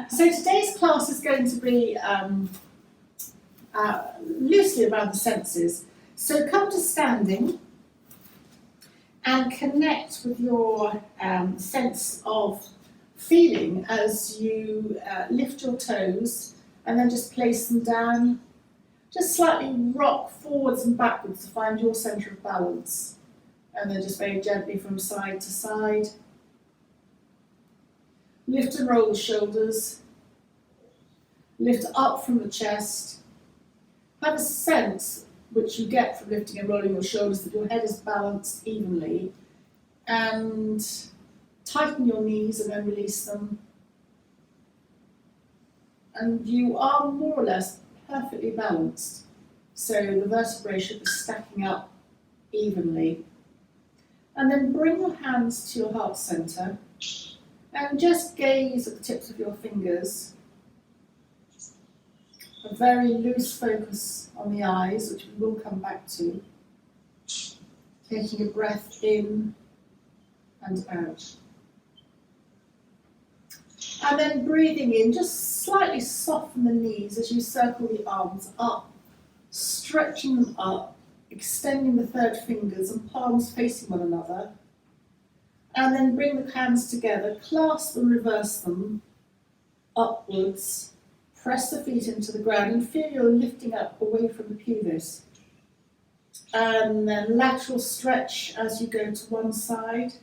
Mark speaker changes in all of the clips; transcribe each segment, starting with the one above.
Speaker 1: So today's class is going to be loosely around the senses. So come to standing and connect with your sense of feeling as you lift your toes and then just place them down. Just slightly rock forwards and backwards to find your centre of balance. And then just very gently from side to side. Lift and roll the shoulders. Lift up from the chest. Have a sense, which you get from lifting and rolling your shoulders, that your head is balanced evenly. And tighten your knees and then release them. And you are more or less perfectly balanced. So the vertebrae should be stacking up evenly. And then bring your hands to your heart centre and just gaze at the tips of your fingers. A very loose focus on the eyes, which we will come back to. Taking a breath in and out. And then breathing in, just slightly soften the knees as you circle the arms up, stretching them up, extending the third fingers and palms facing one another. And then bring the hands together, clasp and reverse them upwards, press the feet into the ground and feel you're lifting up away from the pelvis. And then lateral stretch as you go to one side.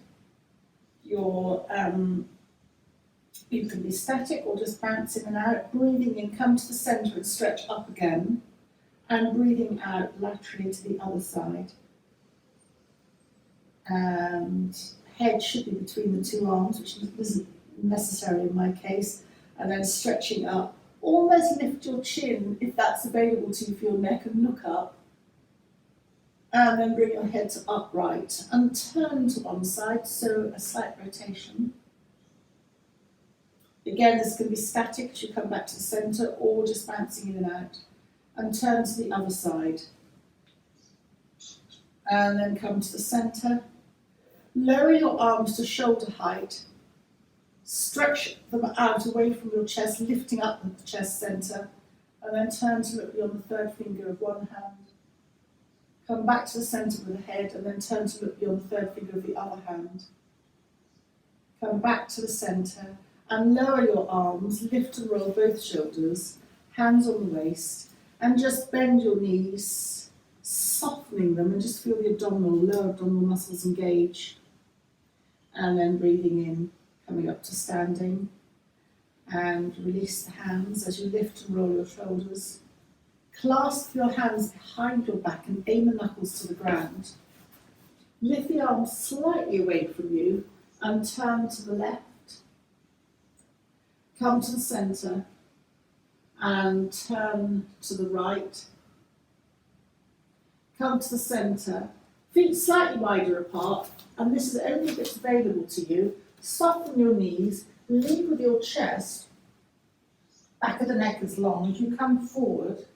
Speaker 1: You can be static or just bounce in and out. Breathing in, come to the centre and stretch up again. And breathing out laterally to the other side. And head should be between the two arms, which isn't necessary in my case. And then stretching up. Almost lift your chin, if that's available to you for your neck, and look up. And then bring your head to upright and turn to one side, so a slight rotation. Again, this can be static as you come back to the centre or just bouncing in and out. And turn to the other side. And then come to the centre. Lower your arms to shoulder height. Stretch them out away from your chest, lifting up at the chest centre. And then turn to look beyond the third finger of one hand. Come back to the centre with the head and then turn to look beyond the third finger of the other hand. Come back to the centre and lower your arms, lift and roll both shoulders, hands on the waist, and just bend your knees, softening them and just feel the lower abdominal muscles engage. And then breathing in, coming up to standing, and release the hands as you lift and roll your shoulders. Clasp your hands behind your back and aim the knuckles to the ground. Lift the arms slightly away from you and turn to the left. Come to the centre and turn to the right. Come to the centre. Feet slightly wider apart, and this is only if it's available to you. Soften your knees, lead with your chest. Back of the neck is long as you come forward.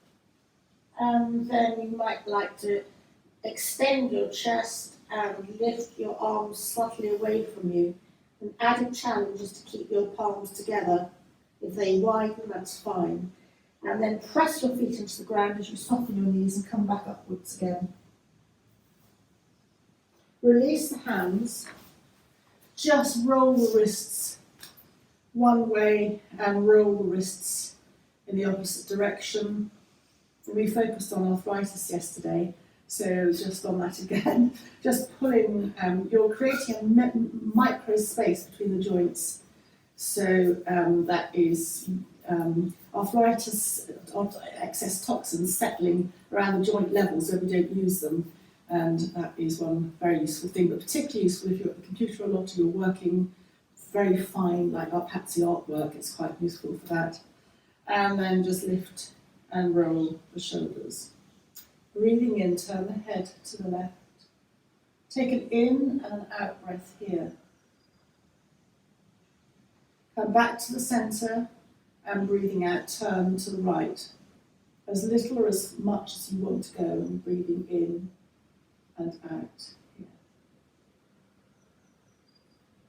Speaker 1: And then you might like to extend your chest and lift your arms slightly away from you. An added challenge is to keep your palms together. If they widen, that's fine. And then press your feet into the ground as you soften your knees and come back upwards again. Release the hands. Just roll the wrists one way and roll the wrists in the opposite direction. We focused on arthritis yesterday, so just on that again. Just pulling, you're creating a micro space between the joints. So that is arthritis, excess toxins settling around the joint levels where we don't use them. And that is one very useful thing, but particularly useful if you're at the computer a lot, you're working very fine, like perhaps the artwork, it's quite useful for that. And then just lift and roll the shoulders. Breathing in, turn the head to the left. Take an in and an out breath here. Come back to the centre and breathing out, turn to the right. As little or as much as you want to go, and breathing in and out here.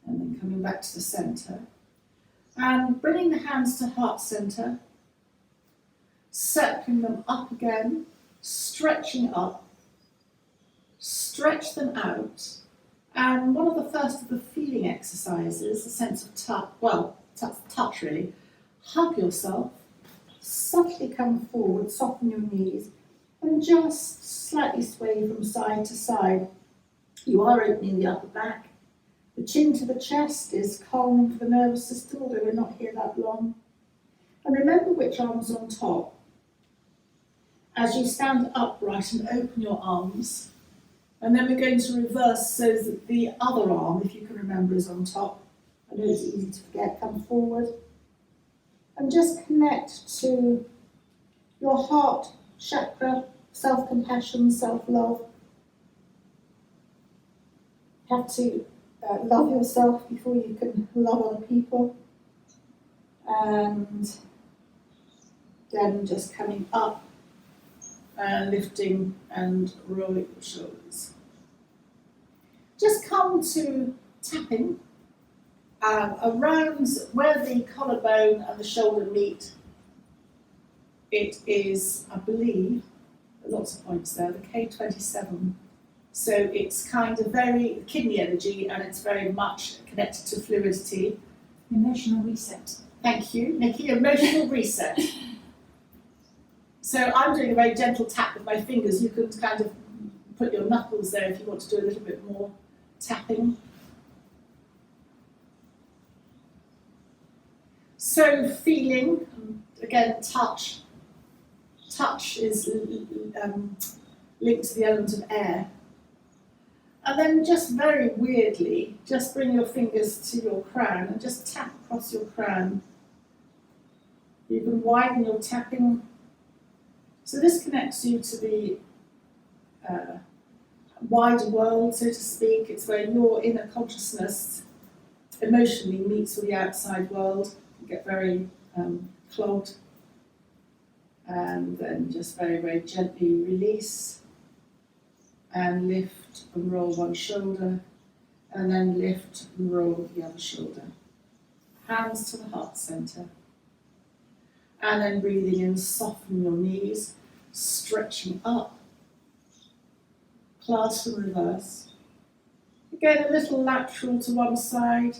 Speaker 1: And then coming back to the centre And bringing the hands to heart center, circling them up again, stretching up, stretch them out. And one of the first of the feeling exercises, a sense of touch really. Hug yourself, softly come forward, soften your knees, and just slightly sway from side to side. You are opening the upper back. The chin to the chest is calming for the nervous system, although we're not here that long. And remember which arm's on top. As you stand upright and open your arms, and then we're going to reverse so that the other arm, if you can remember, is on top. I know it's easy to forget. Come forward. And just connect to your heart chakra, self-compassion, self-love. You have to love yourself before you can love other people. And then just coming up and lifting and rolling your shoulders. Just come to tapping around where the collarbone and the shoulder meet. It is, I believe, lots of points there, the K27. So it's kind of very kidney energy, and it's very much connected to fluidity.
Speaker 2: Emotional reset.
Speaker 1: Thank you, Nikki, emotional reset. So I'm doing a very gentle tap with my fingers. You can kind of put your knuckles there if you want to do a little bit more tapping. So feeling, again, touch. Touch is linked to the element of air. And then just very weirdly, just bring your fingers to your crown and just tap across your crown. You can widen your tapping. So this connects you to the wider world, so to speak. It's where your inner consciousness emotionally meets with the outside world. You get very clogged. And then just very, very gently release and lift and roll one shoulder, and then lift and roll the other shoulder. Hands to the heart center. And then breathing in, soften your knees, stretching up, clasp and reverse. Again, a little lateral to one side,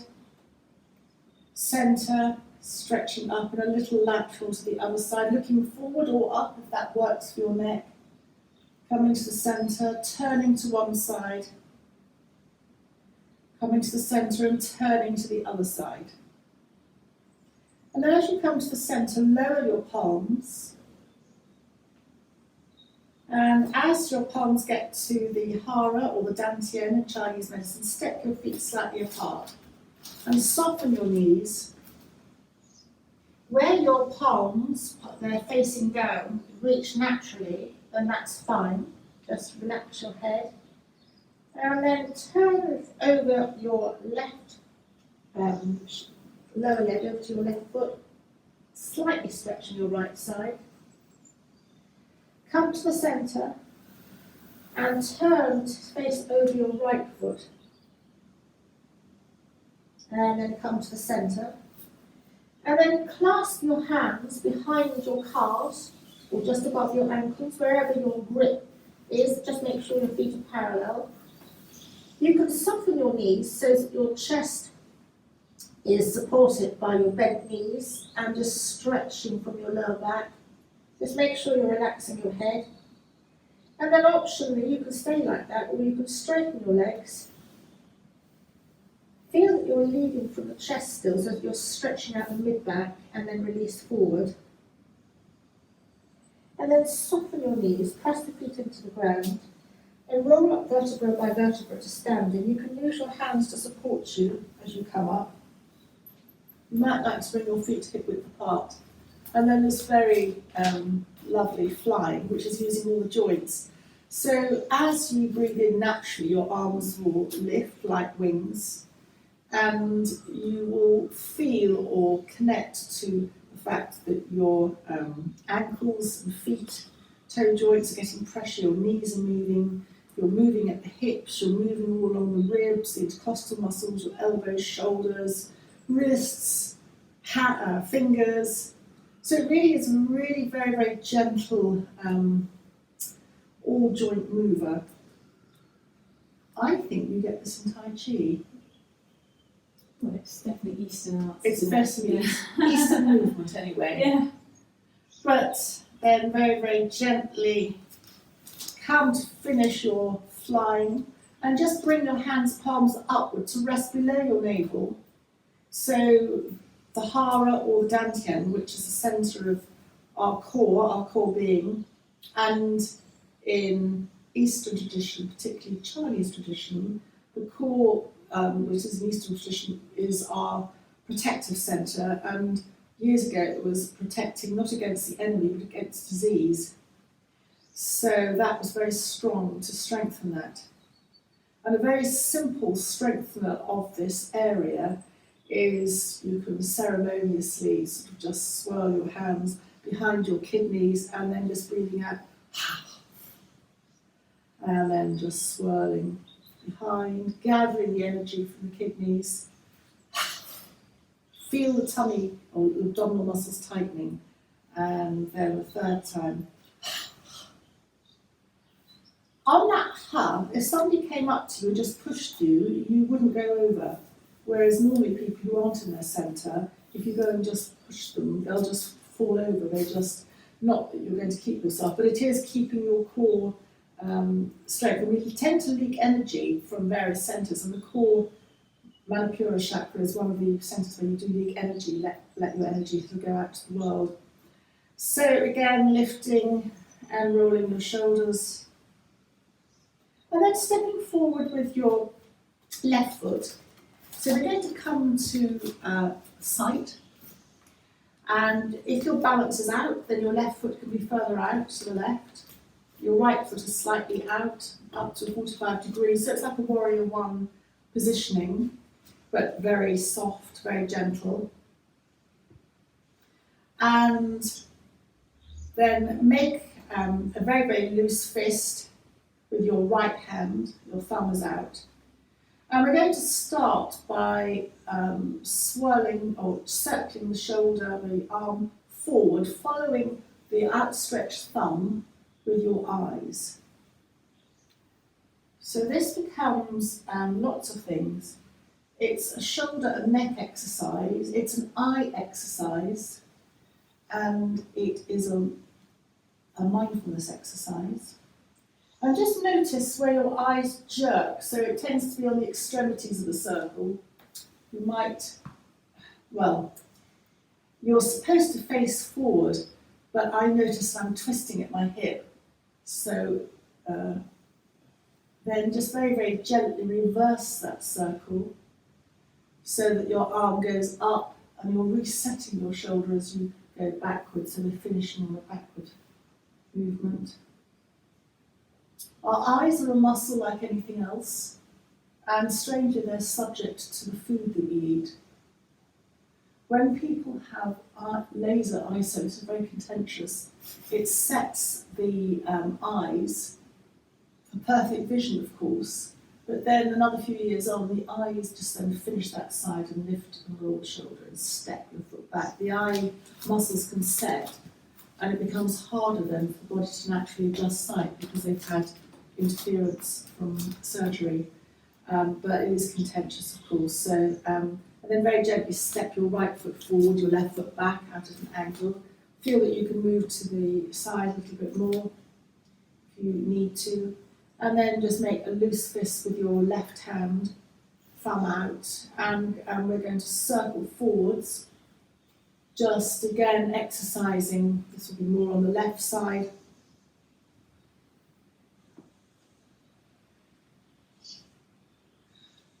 Speaker 1: center, stretching up, and a little lateral to the other side, looking forward or up if that works for your neck. Coming to the center, turning to one side, coming to the center and turning to the other side. And then as you come to the center, lower your palms. And as your palms get to the hara or the dantian in Chinese medicine, step your feet slightly apart and soften your knees. Where your palms, they're facing down, reach naturally, then that's fine. Just relax your head. And then turn over your left lower leg over to your left foot, slightly stretching your right side. Come to the centre and turn to face over your right foot. And then come to the centre. And then clasp your hands behind your calves or just above your ankles, wherever your grip is. Just make sure your feet are parallel. You can soften your knees so that your chest is supported by your bent knees and just stretching from your lower back. Just make sure you're relaxing your head. And then optionally, you can stay like that, or you can straighten your legs. Feel that you're leading from the chest still, so that you're stretching out the mid-back and then release forward. And then soften your knees, press the feet into the ground, and roll up vertebra by vertebra to standing. You can use your hands to support you as you come up. You might like to bring your feet hip-width apart. And then this very lovely flying, which is using all the joints. So as you breathe in naturally, your arms will lift like wings, and you will feel or connect to the fact that your ankles and feet, toe joints are getting pressure, your knees are moving, you're moving at the hips, you're moving all along the ribs, the intercostal muscles, your elbows, shoulders, wrists, fingers. So it really is a really very, very gentle all joint mover. I think you get this in Tai Chi.
Speaker 2: Well, it's definitely Eastern arts.
Speaker 1: It's
Speaker 2: isn't it?
Speaker 1: basically Eastern movement anyway.
Speaker 2: Yeah.
Speaker 1: But then very, very gently come to finish your flying and just bring your hands palms upward to rest below your navel. So the hara or the dantian, which is the centre of our core being, and in Eastern tradition, particularly Chinese tradition, the core, which is an Eastern tradition, is our protective centre, and years ago it was protecting not against the enemy but against disease. So that was very strong to strengthen that. And a very simple strengthener of this area is you can ceremoniously sort of just swirl your hands behind your kidneys and then just breathing out, and then just swirling behind, gathering the energy from the kidneys. Feel the tummy or the abdominal muscles tightening, and then a third time. On that hug, if somebody came up to you and just pushed you, you wouldn't go over. Whereas normally people who aren't in their centre, if you go and just push them, they'll just fall over. They're just not that you're going to keep yourself, but it is keeping your core strength. And we tend to leak energy from various centres, and the core Manipura chakra is one of the centres where you do leak energy, let your energy go out to the world. So again, lifting and rolling your shoulders. And then stepping forward with your left foot. So we're going to come to sight. And if your balance is out, then your left foot can be further out to the left. Your right foot is slightly out, up to 45 degrees. So it's like a warrior one positioning, but very soft, very gentle. And then make a very, very loose fist with your right hand, your thumb is out. And we're going to start by swirling or circling the shoulder, the arm forward, following the outstretched thumb with your eyes. So this becomes lots of things. It's a shoulder and neck exercise, it's an eye exercise, and it is a mindfulness exercise. And just notice where your eyes jerk, so it tends to be on the extremities of the circle. You might, well, you're supposed to face forward, but I notice I'm twisting at my hip. So then just very, very gently reverse that circle so that your arm goes up and you're resetting your shoulder as you go backwards, so we're finishing on the backward movement. Our eyes are a muscle like anything else, and strangely they're subject to the food that we eat. When people have laser eye surgery, it's very contentious, it sets the eyes for perfect vision, of course, but then another few years on, the eyes just then finish that side and lift and roll the shoulder and step your foot back. The eye muscles can set, and it becomes harder then for the body to naturally adjust sight because they've had interference from surgery, but it is contentious, of course. So, and then very gently step your right foot forward, your left foot back out at an angle. Feel that you can move to the side a little bit more if you need to, and then just make a loose fist with your left hand, thumb out, and we're going to circle forwards. Just again exercising. This will be more on the left side.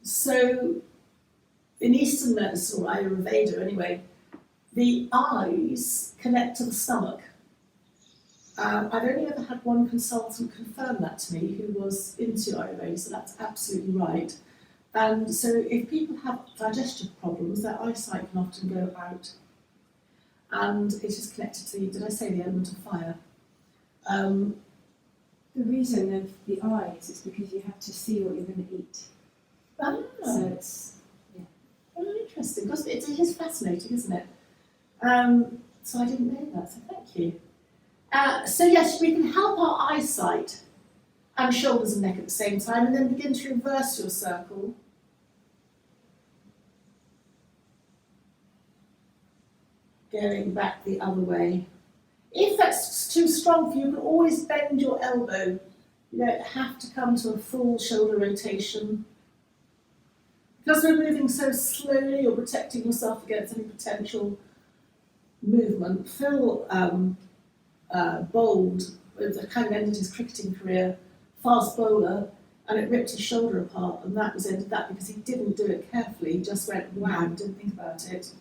Speaker 1: So, in Eastern medicine, or Ayurveda anyway, the eyes connect to the stomach. I've only ever had one consultant confirm that to me who was into Ayurveda, so that's absolutely right. And so if people have digestive problems, their eyesight can often go out. And it is connected to, did I say the element of fire?
Speaker 2: The reason of the eyes is because you have to see what you're going to eat.
Speaker 1: Ah.
Speaker 2: So it's,
Speaker 1: Oh, interesting, because it is fascinating, isn't it? So I didn't know that, so thank you. So yes, we can help our eyesight and shoulders and neck at the same time, and then begin to reverse your circle. Going back the other way. If that's too strong for you, you can always bend your elbow. You don't have to come to a full shoulder rotation. Because we're moving so slowly, you're protecting yourself against any potential movement. Phil bowled, it kind of ended his cricketing career, fast bowler, and it ripped his shoulder apart, and that was ended that because he didn't do it carefully, he just went wham, didn't think about it.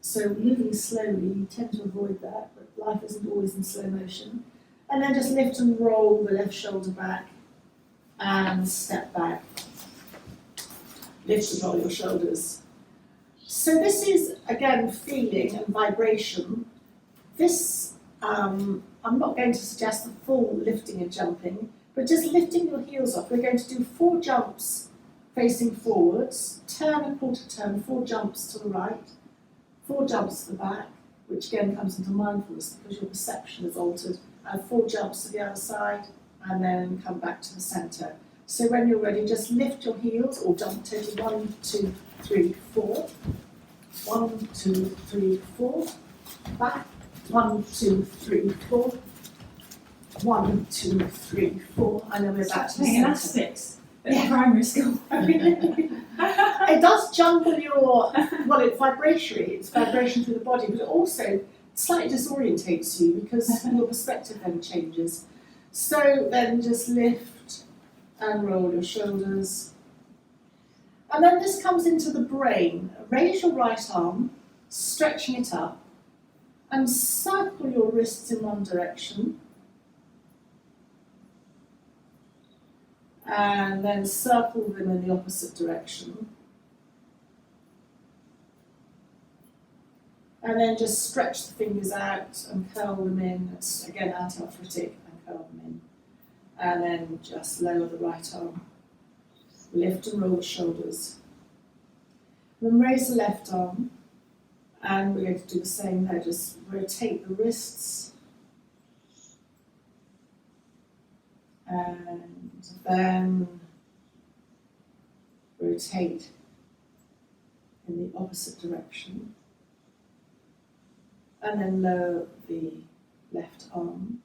Speaker 1: So moving slowly, you tend to avoid that, but life isn't always in slow motion. And then just lift and roll the left shoulder back and step back. Lift and roll your shoulders. So this is, again, feeling and vibration. This, I'm not going to suggest the full lifting and jumping, but just lifting your heels off. We're going to do 4 jumps facing forwards, turn a quarter turn, 4 jumps to the right, 4 jumps to the back, which again comes into mindfulness because your perception is altered, and 4 jumps to the other side, and then come back to the centre. So when you're ready, just lift your heels or jump totally 1, 2, 3, 4. 1, 2, 3, 4. Back. 1, 2, 3, 4. 1, 2, 3, 4. And then we're back to the centre.
Speaker 2: Elastics at primary school.
Speaker 1: It does jumble your, well, it's vibratory, it's vibration through the body, but it also slightly disorientates you because your perspective then changes. So then just lift and roll your shoulders. And then this comes into the brain. Raise your right arm, stretching it up, and circle your wrists in one direction. And then circle them in the opposite direction. And then just stretch the fingers out and curl them in. It's again anti-arthritic, and curl them in. And then just lower the right arm. Lift and roll the shoulders. Then raise the left arm. And we're going to do the same there. Just rotate the wrists. And then rotate in the opposite direction. And then lower the left arm.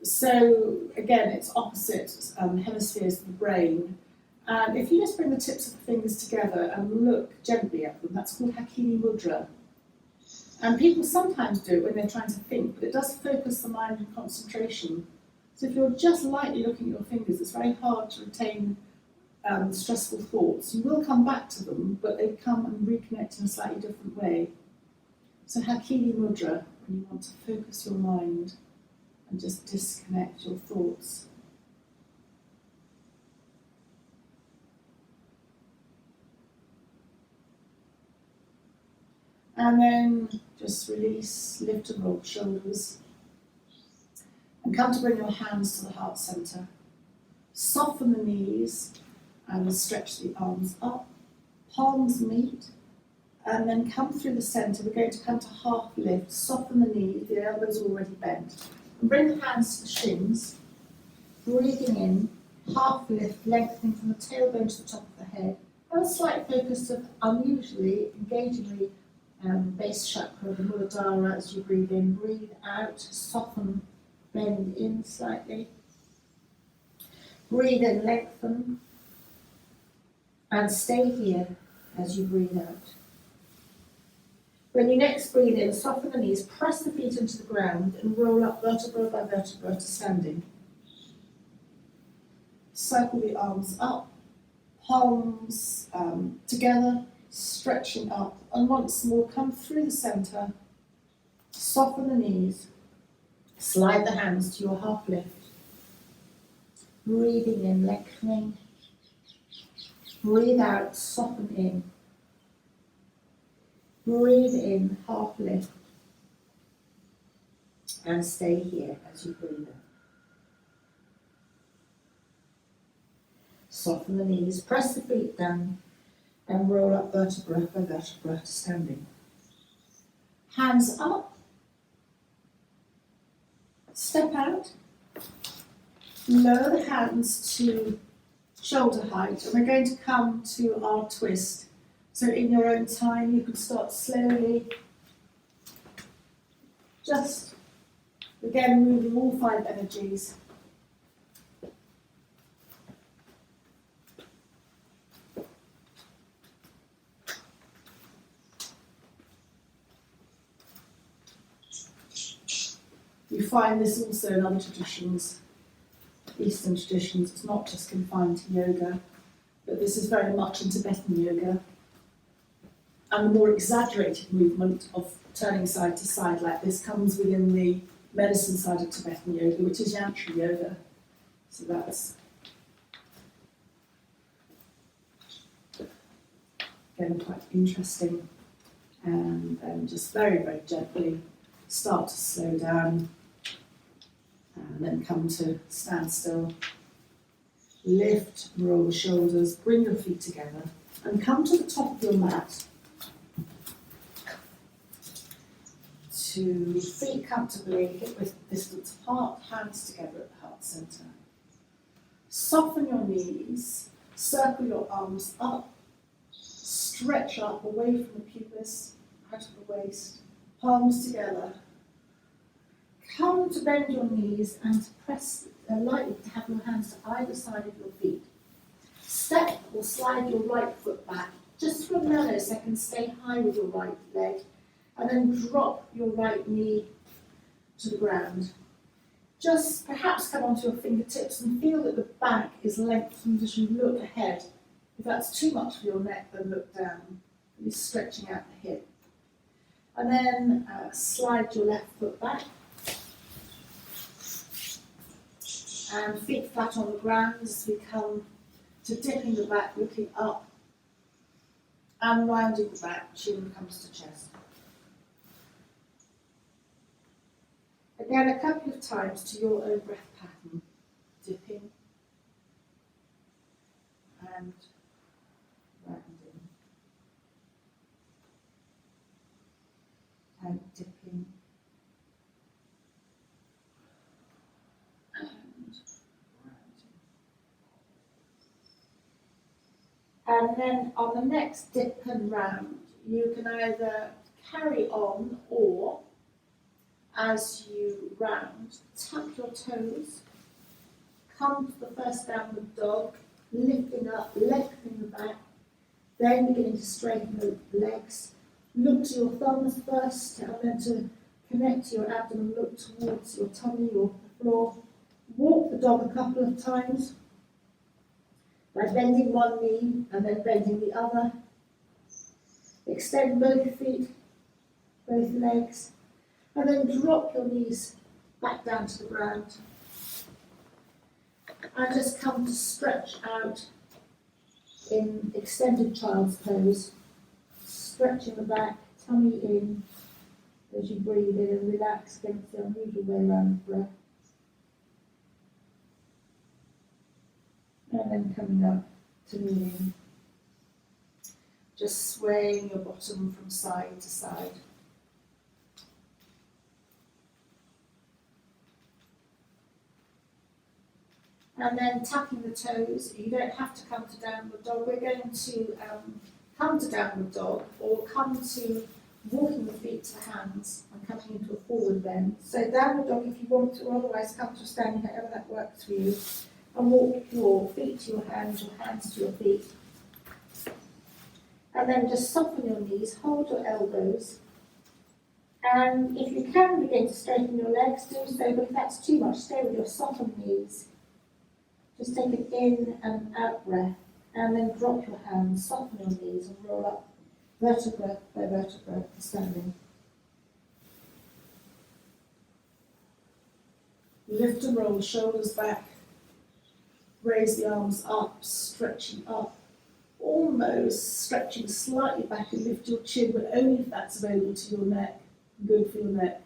Speaker 1: So again, it's opposite hemispheres of the brain. And if you just bring the tips of the fingers together and look gently at them, that's called Hakini Mudra. And people sometimes do it when they're trying to think, but it does focus the mind and concentration. So if you're just lightly looking at your fingers, it's very hard to retain stressful thoughts. You will come back to them, but they come and reconnect in a slightly different way. So Hakini Mudra, when you want to focus your mind and just disconnect your thoughts. And then just release, lift and roll shoulders. And come to bring your hands to the heart centre. Soften the knees and stretch the arms up. Palms meet. And then come through the centre. We're going to come to half lift. Soften the knees, the elbows are already bent. And bring the hands to the shins. Breathing in, half lift, lengthening from the tailbone to the top of the head. And a slight focus of unusually, engagingly, base chakra, the Muladhara as you breathe in. Breathe out, soften, bend in slightly. Breathe in, lengthen. And stay here as you breathe out. When you next breathe in, soften the knees, press the feet into the ground and roll up vertebra by vertebra to standing. Circle the arms up, palms together, stretching up. And once more, come through the centre, soften the knees, slide the hands to your half lift. Breathing in, lengthening. Breathe out, soften in. Breathe in, half lift. And stay here as you breathe out. Soften the knees, press the feet down, and roll up vertebra by vertebra to standing. Hands up, step out, lower the hands to shoulder height, and we're going to come to our twist. So in your own time, you can start slowly, just again moving all 5 energies. You find this also in other traditions, Eastern traditions. It's not just confined to yoga, but this is very much in Tibetan yoga. And the more exaggerated movement of turning side to side like this comes within the medicine side of Tibetan yoga, which is Yantra yoga. So that's, again, quite interesting. And then just very, very gently start to slow down. And then come to standstill. Lift, roll the shoulders, bring your feet together, and come to the top of your mat. To feet comfortably, hip width distance apart, hands together at the heart centre. Soften your knees, circle your arms up, stretch up away from the pubis, out of the waist, palms together. Come to bend your knees and to press lightly to have your hands to either side of your feet. Step or slide your right foot back, just for a nanosecond, stay high with your right leg, and then drop your right knee to the ground. Just perhaps come onto your fingertips and feel that the back is lengthened as you look ahead. If that's too much for your neck, then look down. You're stretching out the hip. And then slide your left foot back. And feet flat on the ground as we come to dipping the back, looking up, and rounding the back, chin comes to chest. Again, a couple of times to your own breath pattern, dipping and rounding, and dipping and rounding. And then on the next dip and round, you can either carry on or, as you round, tap your toes, come to the first downward dog, lifting up, lengthening the back, then beginning to straighten the legs. Look to your thumbs first, and then to connect to your abdomen, look towards your tummy or the floor. Walk the dog a couple of times by bending one knee and then bending the other. Extend both feet, both legs, and then drop your knees back down to the ground. And just come to stretch out in extended child's pose, stretching the back, tummy in as you breathe in and relax against the unusual way around the breath. And then coming up to kneeling, just swaying your bottom from side to side. And then tapping the toes. You don't have to come to downward dog. We're going to come to downward dog, or come to walking the feet to the hands and coming into a forward bend. So downward dog if you want to, or otherwise come to a standing, however that works for you. And walk your feet to your hands to your feet. And then just soften your knees, hold your elbows. And if you can begin to straighten your legs, do so, but if that's too much, stay with your softened knees. Just take an in and out breath, and then drop your hands, soften your knees, and roll up vertebra by vertebra for standing. Lift and roll the shoulders back, raise the arms up, stretching up, almost stretching slightly back, and lift your chin, but only if that's available to your neck, good for your neck.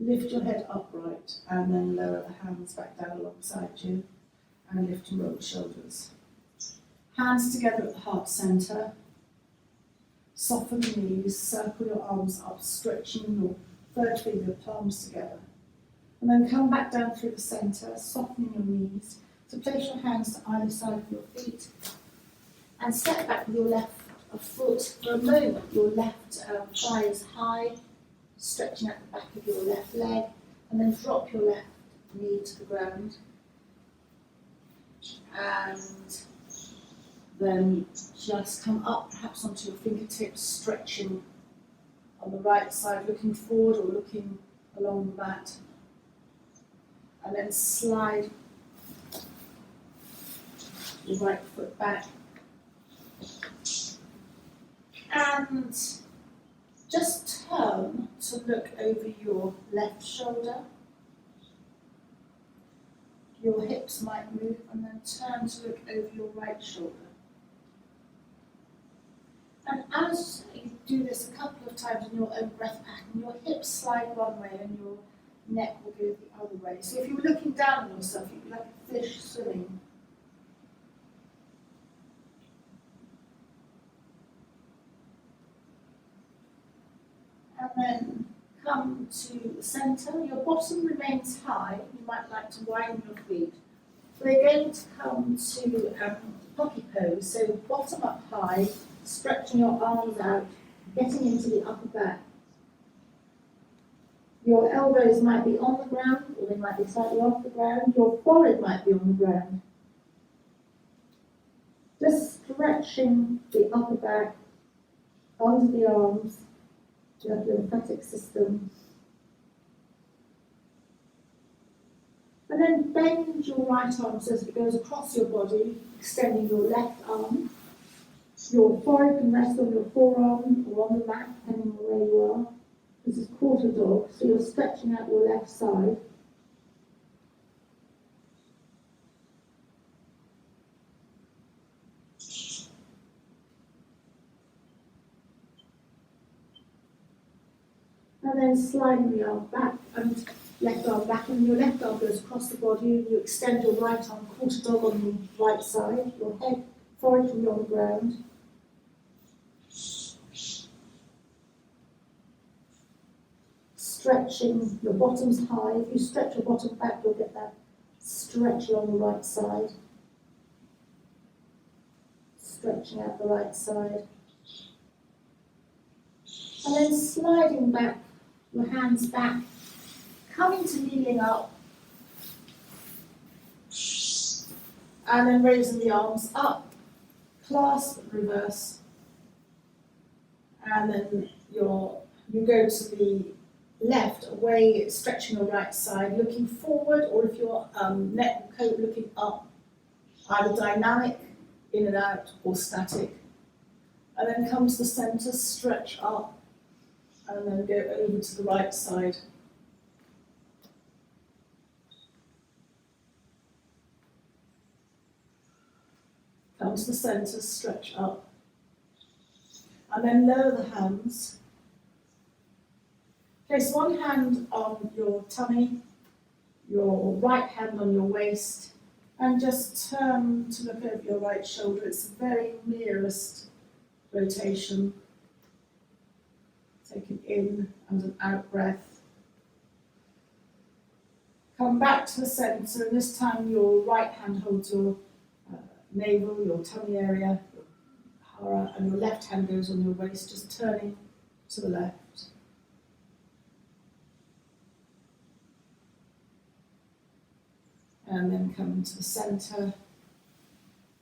Speaker 1: Lift your head upright, and then lower the hands back down alongside you. And lift and roll the shoulders. Hands together at the heart centre. Soften the knees, circle your arms up, stretching your third finger, palms together. And then come back down through the centre, softening your knees. So place your hands to either side of your feet and step back with your left foot for a moment. Your left thigh is high, stretching at the back of your left leg, and then drop your left knee to the ground. And then just come up perhaps onto your fingertips, stretching on the right side, looking forward or looking along the mat. And then slide your right foot back. And just turn to look over your left shoulder. Your hips might move, and then turn to look over your right shoulder. And as you do this a couple of times in your own breath pattern, your hips slide one way and your neck will go the other way. So if you were looking down on yourself, you'd be like a fish swimming. And then come to the centre. Your bottom remains high. You might like to widen your feet. We're going to come to Pocky Pose. So bottom up high, stretching your arms out, getting into the upper back. Your elbows might be on the ground, or they might be slightly off the ground. Your forehead might be on the ground. Just stretching the upper back, under the arms, the lymphatic system. And then bend your right arm so that it goes across your body, extending your left arm. Your forehead can rest on your forearm or on the mat, depending on where you are. This is quarter dog, so you're stretching out your left side. And then sliding the arm back and left arm back, and your left arm goes across the body, and you extend your right arm, quarter dog on the right side, your head, forehead can be on the ground. Stretching, your bottom's high. If you stretch your bottom back, you'll get that stretch along the right side. Stretching out the right side. And then sliding back, your hands back, coming to kneeling up. And then raising the arms up, clasp, reverse. And then you go to the left, away, stretching your right side, looking forward, or if your neck and coat looking up, either dynamic, in and out, or static. And then come to the centre, stretch up, and then go over to the right side. Come to the centre, stretch up, and then lower the hands. Place one hand on your tummy, your right hand on your waist, and just turn to look over your right shoulder. It's the very nearest rotation. Take an in and an out breath. Come back to the centre, and this time your right hand holds your navel, your tummy area, hara, and your left hand goes on your waist, just turning to the left. And then coming to the centre,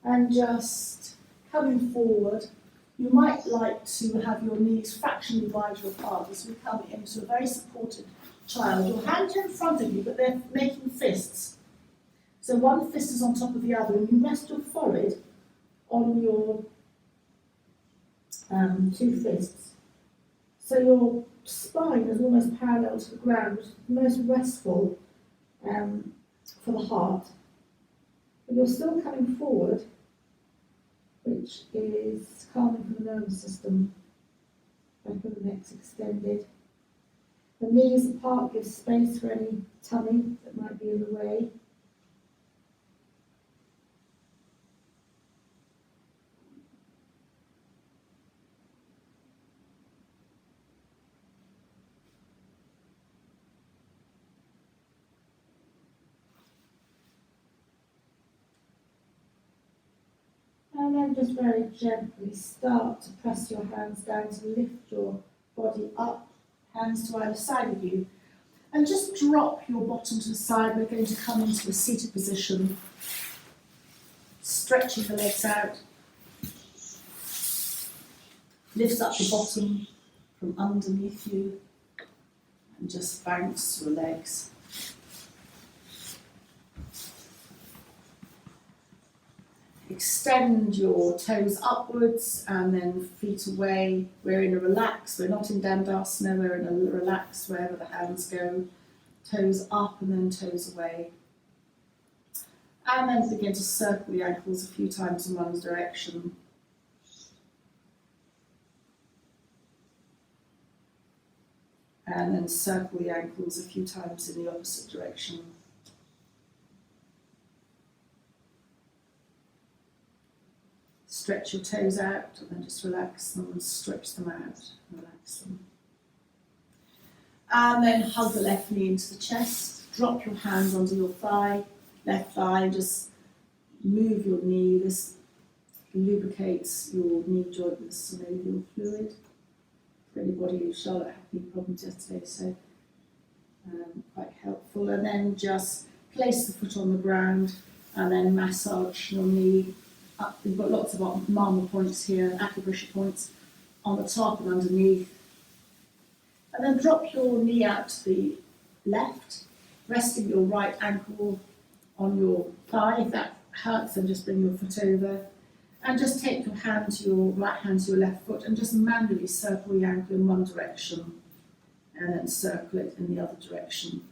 Speaker 1: and just coming forward. You might like to have your knees fractionally wider apart as we come into a very supported child. Your hands are in front of you, but they're making fists. So one fist is on top of the other, and you rest your forehead on your two fists. So your spine is almost parallel to the ground, which is most restful for the heart. But you're still coming forward, which is calming for the nervous system. Back of the neck's extended. The knees apart gives space for any tummy that might be in the way. then just very gently start to press your hands down to lift your body up, hands to either side of you. And just drop your bottom to the side. We're going to come into a seated position, stretching the legs out. Lift up your bottom from underneath you and just bounce your legs. Extend your toes upwards and then feet away. We're in a relax, we're not in Dandasana, we're in a relax wherever the hands go. Toes up and then toes away. And then begin to circle the ankles a few times in one direction. And then circle the ankles a few times in the opposite direction. Stretch your toes out and then just relax them and stretch them out, relax them. And then hug the left knee into the chest, drop your hands onto your thigh, left thigh, just move your knee. This lubricates your knee joint with synovial fluid. For anybody who Charlotte had knee problems yesterday, so quite helpful. And then just place the foot on the ground and then massage your knee up. We've got lots of marble points here, acupressure points on the top and underneath. And then drop your knee out to the left, resting your right ankle on your thigh. If that hurts, then just bring your foot over. And just take your hand to your right hand to your left foot and just manually circle the ankle in one direction and then circle it in the other direction.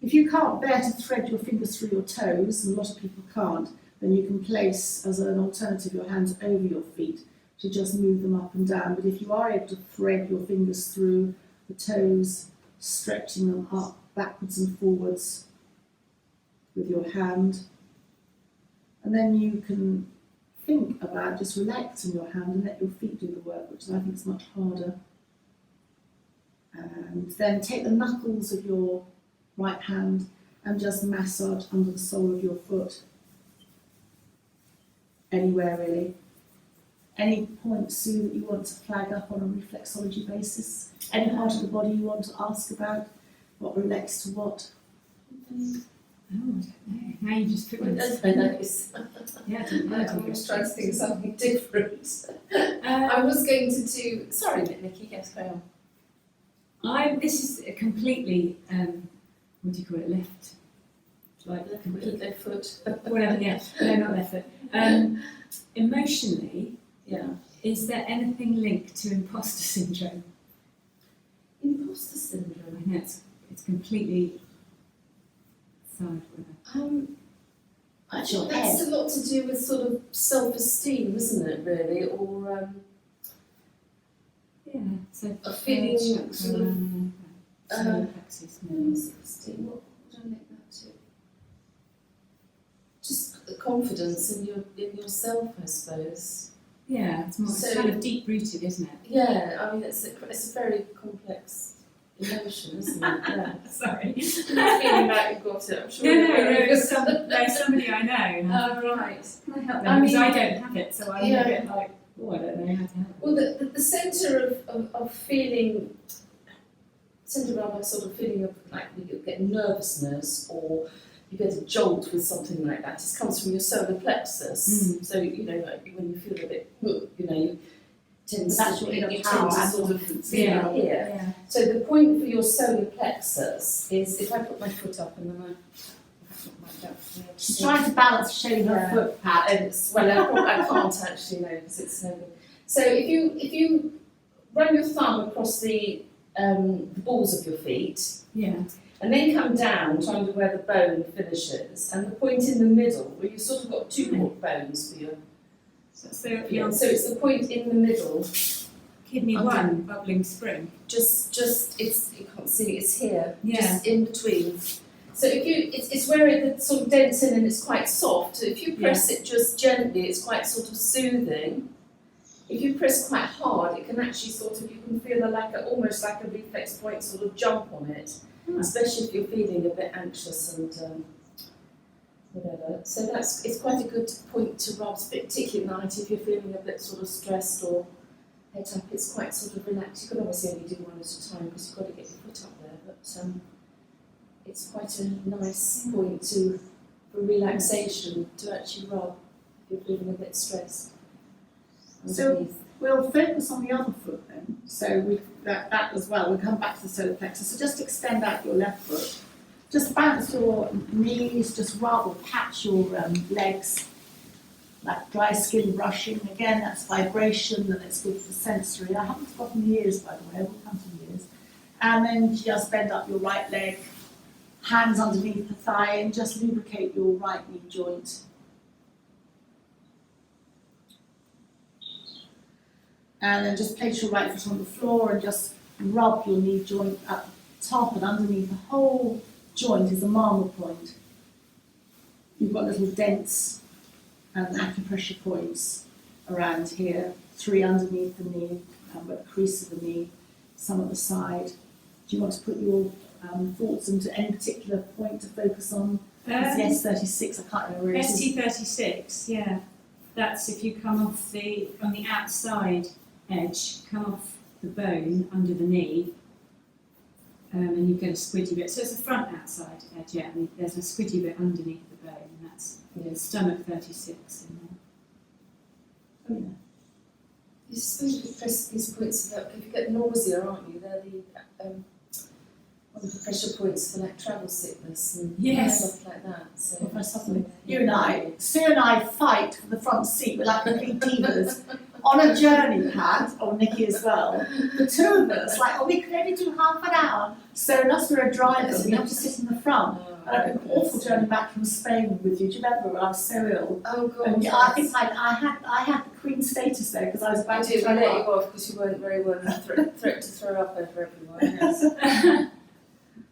Speaker 1: If you can't bear to thread your fingers through your toes, and a lot of people can't, then you can place as an alternative your hands over your feet to just move them up and down. But if you are able to thread your fingers through the toes, stretching them up backwards and forwards with your hand, and then you can think about just relaxing your hand and let your feet do the work, which I think is much harder. And then take the knuckles of your right hand and just massage under the sole of your foot. Anywhere really. Any point, Sue, that you want to flag up on a reflexology basis? Any part of the body you want to ask about? What relates to what?
Speaker 2: Oh, I don't know. Now you just put me.
Speaker 3: That's very nice.
Speaker 2: Yeah, I don't know.
Speaker 3: I was trying to think of something different. I was going to do. Sorry, Nikki. Yes, go on.
Speaker 2: This is a completely what do you call it? Left, like
Speaker 3: Left foot.
Speaker 2: whatever. Yeah, no, not left foot. Emotionally,
Speaker 3: Yeah.
Speaker 2: is there anything linked to imposter syndrome?
Speaker 3: Imposter syndrome.
Speaker 2: I know it's completely side with
Speaker 3: I think that's a lot to do with sort of self-esteem, isn't it? Really, or
Speaker 2: yeah. So
Speaker 3: a feeling
Speaker 2: chakra,
Speaker 3: sort of.
Speaker 2: solar plexus, maybe.
Speaker 3: Self-esteem. What would I link that to? Just the confidence in yourself, I suppose.
Speaker 2: Yeah, it's more
Speaker 3: So-
Speaker 2: it's kind of deep rooted, isn't it?
Speaker 3: Yeah, I mean it's a very complex emotion, isn't it? Yeah.
Speaker 2: Sorry.
Speaker 3: I'm feeling like you've got it. I'm sure.
Speaker 2: There's somebody I know.
Speaker 3: Oh, right.
Speaker 2: Can I help them?
Speaker 3: I
Speaker 2: Because
Speaker 3: mean-
Speaker 2: I don't have it, so I'm
Speaker 3: Yeah.
Speaker 2: a bit like, oh, I don't know how to help.
Speaker 3: Well, the centre of feeling, centre around that sort of feeling of like you get nervousness or you get a jolt with something like that, it comes from your solar plexus. So, you know, like when you feel a bit, you know, you tend
Speaker 1: That's
Speaker 3: to,
Speaker 1: your
Speaker 3: you
Speaker 1: inner
Speaker 3: tend
Speaker 1: power
Speaker 3: to
Speaker 1: and
Speaker 3: sort of
Speaker 1: confidence.
Speaker 3: feel
Speaker 2: Yeah.
Speaker 3: it here.
Speaker 2: Yeah.
Speaker 3: So the point for your solar plexus is if I put my foot up and then
Speaker 1: She's trying to balance showing her
Speaker 3: Yeah.
Speaker 1: foot pad.
Speaker 3: I can't actually know because it's no good. So if you run your thumb across the balls of your feet
Speaker 2: Yeah.
Speaker 3: and then come down to under where the bone finishes, and the point in the middle where you've sort of got two bones for your
Speaker 2: So
Speaker 3: yeah. So it's the point in the middle.
Speaker 2: kidney
Speaker 3: under-
Speaker 2: one, bubbling spring.
Speaker 3: Just it's you can't see it's here.
Speaker 2: Yeah.
Speaker 3: Just in between. So if you it's where it sort of dents in and it's quite soft. So if you press it just gently, it's quite sort of soothing. If you press quite hard, it can actually sort of you can feel almost like a reflex point sort of jump on it.
Speaker 2: Hmm.
Speaker 3: Especially if you're feeling a bit anxious and whatever. So it's quite a good point to rub, particularly at night if you're feeling a bit sort of stressed or head up. It's quite sort of relaxed. You can obviously only do one at a time because you've got to get your foot up there, but it's quite a nice point for relaxation to actually rub if you're feeling a bit stressed.
Speaker 1: So
Speaker 3: Underneath.
Speaker 1: we'll focus on the other foot then. So that as well. We'll come back to the solar plexus. So just extend out your left foot. Just bounce your knees, just rub or patch your legs, like dry skin brushing. Again, that's vibration and it's good for sensory. I haven't forgotten the ears, by the way. We'll come to the ears. And then just bend up your right leg, hands underneath the thigh, and just lubricate your right knee joint. And then just place your right foot on the floor and just rub your knee joint at the top and underneath. The whole joint is a marble point. You've got little dents and acupressure points around here, 3 underneath the knee, at the crease of the knee, some at the side. Do you want to put your thoughts into any particular point to focus on? It's the S36, I can't remember where it is.
Speaker 2: ST36, yeah. That's if you come off on the outside edge, come off the bone under the knee, and you get a squidgy bit. So it's the front outside edge, yeah, and there's a squidgy bit underneath the bone, and that's stomach 36 in there.
Speaker 1: Oh, yeah.
Speaker 3: You're supposed to press these points so that if you get nausea, aren't you? They're the one of the pressure points for like travel sickness and stuff like that. So
Speaker 1: If I suddenly, Sue and I fight for the front seat. We're like complete divas on a journey pad, or Nikki as well. The two of us, like, we could only do half an hour. So unless we're a driver, we have to sit in the front. I had an awful journey back from Spain with you. Do you remember when I was so ill?
Speaker 3: Oh God!
Speaker 1: And I think I had the Queen status there because I was about to
Speaker 3: throw
Speaker 1: throw
Speaker 3: you
Speaker 1: up.
Speaker 3: off because you weren't very well threat to throw up over everyone. Yes.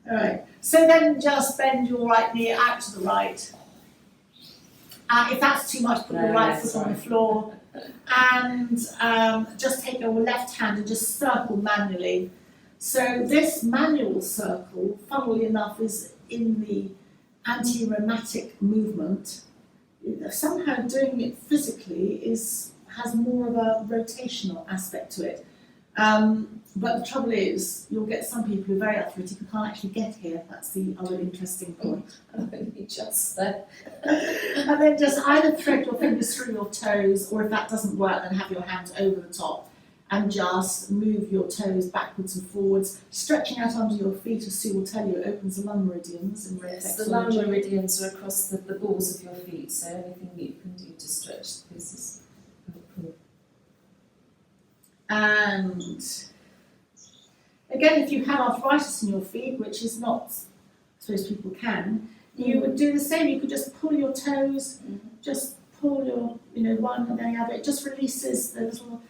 Speaker 1: All right. So then just bend your right knee out to the right. If that's too much, put your right foot on the floor. And just take your left hand and just circle manually. So this manual circle, funnily enough, is in the anti-rheumatic movement. Somehow doing it physically has more of a rotational aspect to it. But the trouble is, you'll get some people who are very arthritic who can't actually get here. That's the other interesting point.
Speaker 3: Only just there.
Speaker 1: And then just either thread your fingers through your toes, or if that doesn't work, then have your hands over the top and just move your toes backwards and forwards, stretching out under your feet, as Sue will tell you, it opens the lung meridians. And
Speaker 3: Yes, the lung meridians are across the balls of your feet, so anything you can do to stretch the pieces.
Speaker 1: And again, if you have arthritis in your feet, which is not, I suppose people can, you would do the same. You could just pull your toes, just pull your, one and then the other. It just releases the little,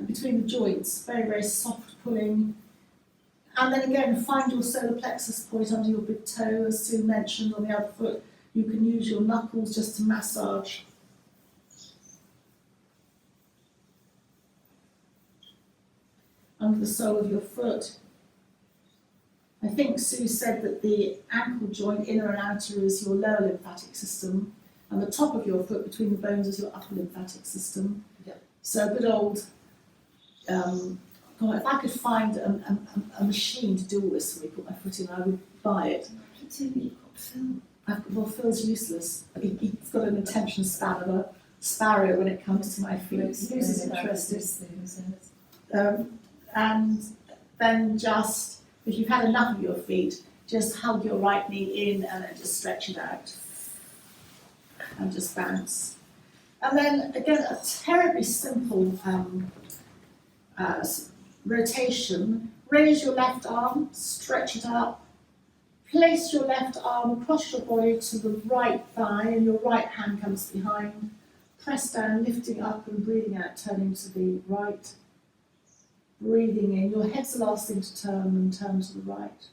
Speaker 1: between the joints, very, very soft pulling. And then again, find your solar plexus point under your big toe, as Sue mentioned, on the other foot. You can use your knuckles just to massage. Under the sole of your foot. I think Sue said that the ankle joint, inner and outer, is your lower lymphatic system, and the top of your foot between the bones is your upper lymphatic system.
Speaker 3: Yeah.
Speaker 1: So a good old, God, if I could find a machine to do all this for me, put my foot in, I would buy it. Well, Phil's useless. He's got an attention span of a sparrow when it comes to my feet. He loses interest. And then just, if you've had enough of your feet, just hug your right knee in and then just stretch it out. And just bounce. And then again, a terribly simple rotation. Raise your left arm, stretch it up. Place your left arm across your body to the right thigh and your right hand comes behind. Press down, lifting up and breathing out, turning to the right. Breathing in, your head's the last thing to turn and turn to the right.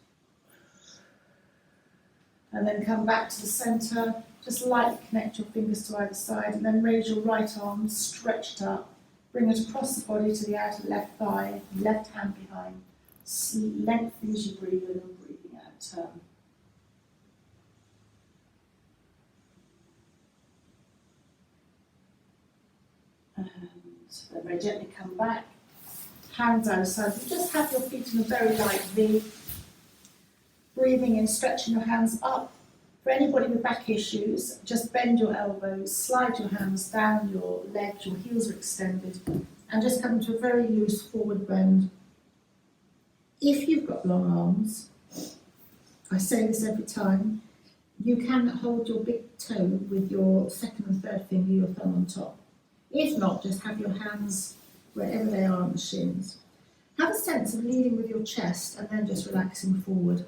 Speaker 1: And then come back to the centre, just lightly connect your fingers to either side and then raise your right arm, stretch it up, bring it across the body to the outer left thigh, left hand behind. Lengthen as you breathe in and breathing out, turn. And then very gently come back. Hands out of side. You just have your feet in a very light V. Breathing in, stretching your hands up. For anybody with back issues, just bend your elbows, slide your hands down your legs, your heels are extended, and just come to a very loose forward bend. If you've got long arms, I say this every time, you can hold your big toe with your second and third finger, your thumb on top. If not, just have your hands wherever they are on the shins. Have a sense of leading with your chest and then just relaxing forward.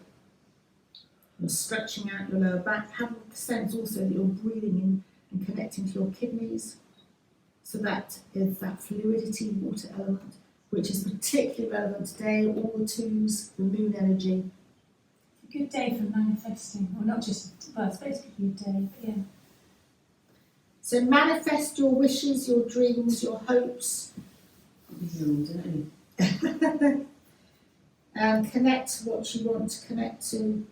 Speaker 1: You're stretching out your lower back. Have a sense also that you're breathing in and connecting to your kidneys. So that is that fluidity, water element, which is particularly relevant today, all the twos, the moon energy.
Speaker 2: A good day for manifesting, or not just, well, I suppose it could be a day, but yeah.
Speaker 1: So manifest your wishes, your dreams, your hopes. And connect what you want to connect to.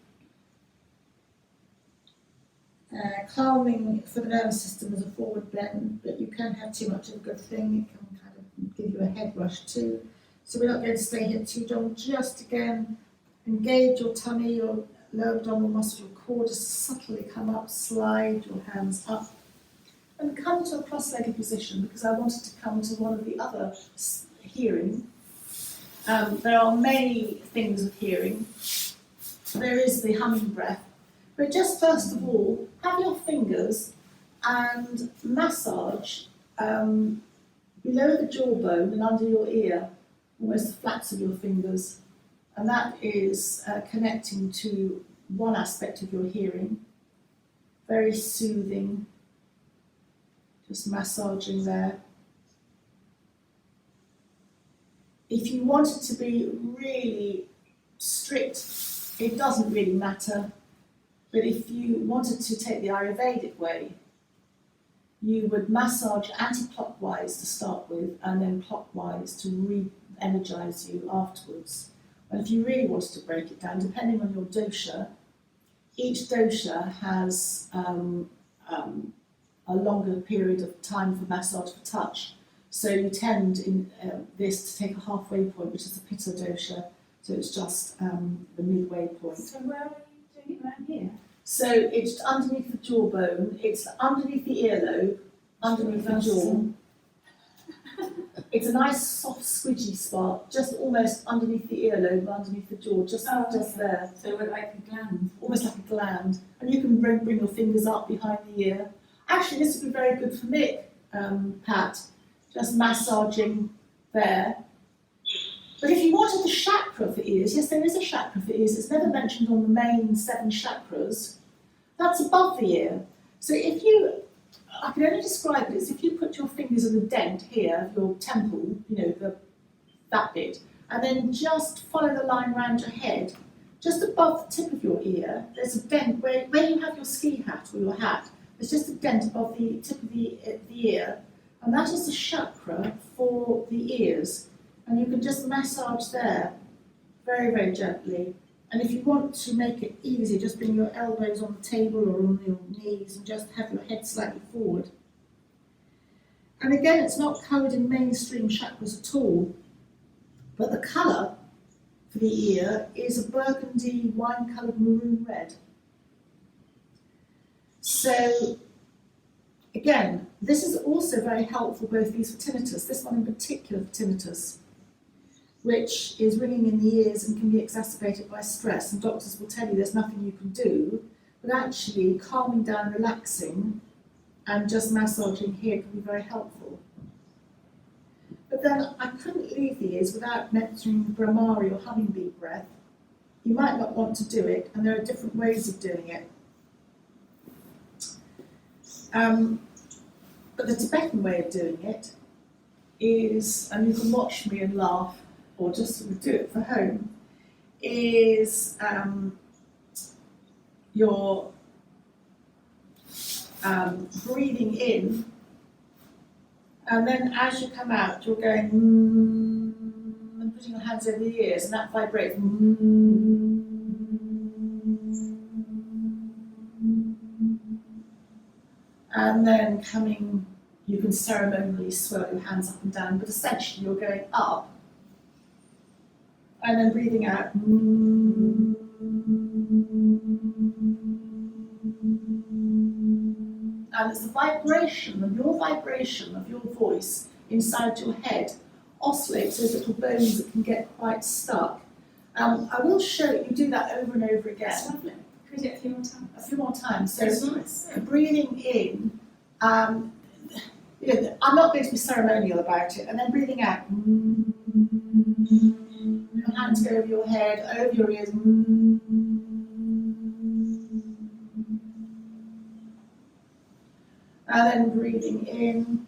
Speaker 1: Calming for the nervous system is a forward bend, but you can have too much of a good thing. It can kind of give you a head rush too. So we're not going to stay here too long. Just again, engage your tummy, your lower abdominal muscles, your core. Just subtly come up, slide your hands up, and come to a cross-legged position because I wanted to come to one of the other hearing. There are many things with hearing. There is the humming breath. But just first of all, have your fingers and massage below the jawbone and under your ear, almost the flaps of your fingers. And that is connecting to one aspect of your hearing. Very soothing, just massaging there. If you want it to be really strict, it doesn't really matter. But if you wanted to take the Ayurvedic way, you would massage anti-clockwise to start with and then clockwise to re-energize you afterwards. And if you really wanted to break it down, depending on your dosha, each dosha has a longer period of time for massage for touch. So you tend in this to take a halfway point, which is the Pitta dosha, so it's just the midway point.
Speaker 2: So where are you doing it around here?
Speaker 1: So it's underneath the jawbone, it's underneath the earlobe, underneath the jaw. It's a nice soft squidgy spot, just almost underneath the earlobe, underneath the jaw, just there.
Speaker 2: So we're like a gland.
Speaker 1: Almost like a gland. And you can bring your fingers up behind the ear. Actually, this would be very good for Mick, Pat, just massaging there. But if you wanted the chakra for ears, yes, there is a chakra for ears. It's never mentioned on the main 7 chakras. That's above the ear. So if you, I can only describe it as if you put your fingers in the dent here, your temple, that bit, and then just follow the line around your head, just above the tip of your ear, there's a dent where you have your ski hat or your hat. There's just a dent above the tip of the ear, and that is the chakra for the ears. And you can just massage there very, very gently. And if you want to make it easy, just bring your elbows on the table or on your knees and just have your head slightly forward. And again, it's not covered in mainstream chakras at all, but the colour for the ear is a burgundy, wine-coloured maroon red. So, again, this is also very helpful, both these for tinnitus, this one in particular for tinnitus, which is ringing in the ears and can be exacerbated by stress. And doctors will tell you there's nothing you can do, but actually calming down, relaxing, and just massaging here can be very helpful. But then I couldn't leave the ears without mentioning Brahmari or hummingbee breath. You might not want to do it, and there are different ways of doing it. But the Tibetan way of doing it is, and you can watch me and laugh, or just sort of do it for home, is you're breathing in, and then as you come out, you're going and putting your hands over the ears, and that vibrates. And then coming you can ceremonially swirl your hands up and down, but essentially you're going up and then breathing out. And it's the vibration of your voice inside your head oscillates those little bones that can get quite stuck. I will show you do that over and over again.
Speaker 2: That's lovely. Could we do it a few more times?
Speaker 1: A few more times. So
Speaker 3: That's nice.
Speaker 1: breathing in, you know, I'm not going to be ceremonial about it, and then breathing out. Your hands go over your head, over your ears. And then breathing in.